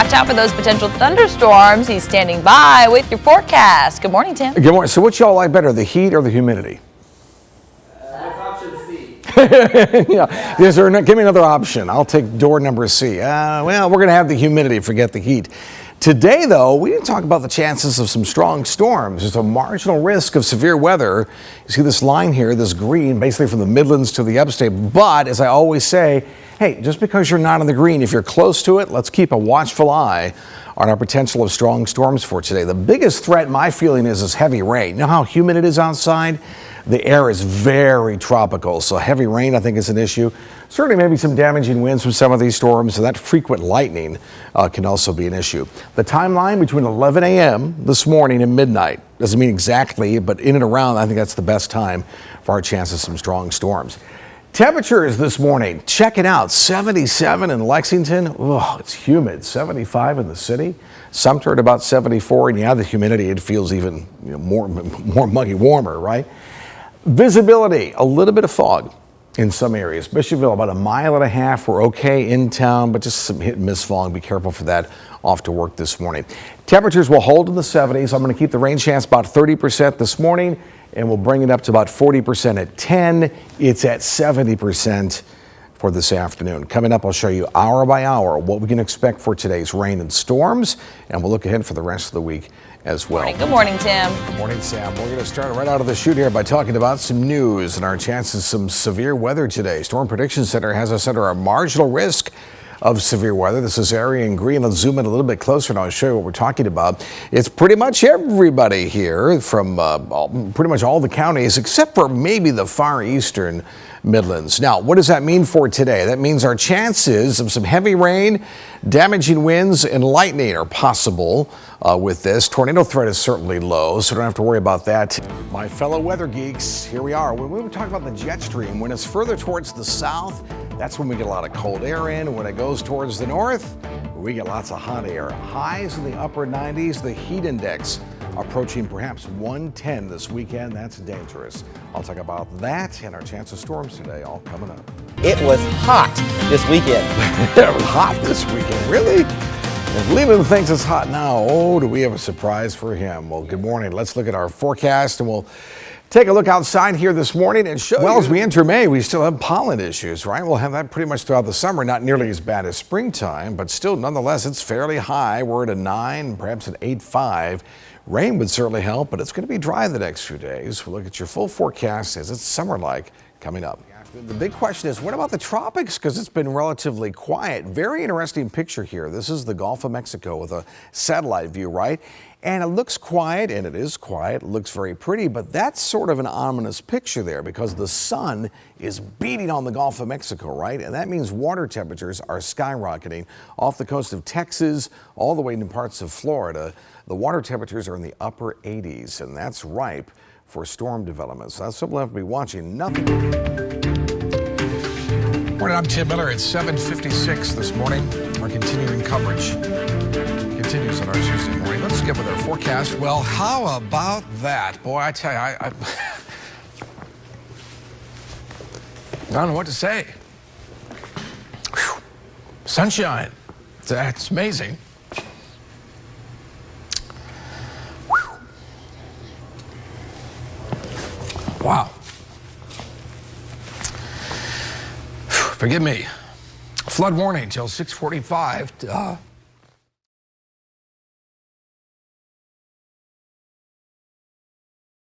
watch out for those potential thunderstorms. He's standing by with your forecast. Good morning, Tim. Good morning. So what y'all like better, the heat or the humidity? Option C. Yeah. Give me another option. I'll take door number C. Well, we're going to have the humidity. Forget the heat. Today, though, we didn't talk about the chances of some strong storms. There's a marginal risk of severe weather. You see this line here, this green, basically from the Midlands to the upstate. But as I always say, hey, just because you're not in the green, if you're close to it, let's keep a watchful eye on our potential of strong storms for today. The biggest threat, my feeling, is heavy rain. You know how humid it is outside? The air is very tropical, so heavy rain, I think, is an issue. Certainly maybe some damaging winds from some of these storms, and that frequent lightning can also be an issue. The timeline between 11 a.m. this morning and midnight, doesn't mean exactly, but in and around, I think that's the best time for our chances of some strong storms. Temperatures this morning, check it out, 77 in Lexington. Oh, it's humid, 75 in the city. Sumter at about 74, and you have the humidity, it feels even more muggy, warmer, right? Visibility, a little bit of fog in some areas. Bishopville, about 1.5 miles. We're okay in town, but just some hit and miss fog. Be careful for that. Off to work this morning. Temperatures will hold in the 70s. I'm going to keep the rain chance about 30% this morning, and we'll bring it up to about 40% at 10. It's at 70% for this afternoon. Coming up, I'll show you hour by hour what we can expect for today's rain and storms, and we'll look ahead for the rest of the week as well. Good morning, Tim. Good morning, Sam. We're going to start right out of the chute here by talking about some news and our chances of some severe weather today. Storm Prediction Center has us under a marginal risk of severe weather. This is area in green. Let's zoom in a little bit closer and I'll show you what we're talking about. It's pretty much everybody here from pretty much all the counties except for maybe the far eastern Midlands. Now, what does that mean for today? That means our chances of some heavy rain, damaging winds, and lightning are possible with this. Tornado threat is certainly low, so don't have to worry about that. My fellow weather geeks, here we are. When we were talking about the jet stream, when it's further towards the south, that's when we get a lot of cold air in. When it goes towards the north, we get lots of hot air. Highs in the upper 90s, the heat index approaching perhaps 110 this weekend. That's dangerous. I'll talk about that and our chance of storms today, all coming up. It was hot this weekend. It was hot this weekend, really? If Leland thinks it's hot now, oh, do we have a surprise for him? Well, good morning. Let's look at our forecast and we'll take a look outside here this morning and show you. Well, as we enter May, we still have pollen issues, right? We'll have that pretty much throughout the summer. Not nearly as bad as springtime, but still, nonetheless, it's fairly high. We're at a 9, perhaps an 8.5. Rain would certainly help, but it's going to be dry the next few days. We'll look at your full forecast as it's summer-like coming up. The big question is, what about the tropics? Because it's been relatively quiet. Very interesting picture here. This is the Gulf of Mexico with a satellite view, right? And it looks quiet, and it is quiet. It looks very pretty, but that's sort of an ominous picture there because the sun is beating on the Gulf of Mexico, right? And that means water temperatures are skyrocketing off the coast of Texas all the way into parts of Florida. The water temperatures are in the upper 80s, and that's ripe for storm development. So that's something we'll have to be watching. Nothing. Morning, I'm Tim Miller. It's 7:56 this morning. Our continuing coverage continues on our Tuesday morning. Let's get with our forecast. Well, how about that? Boy, I tell you, I don't know what to say. Whew. Sunshine. That's amazing. Whew. Wow. Forgive me. Flood warning till 6:45.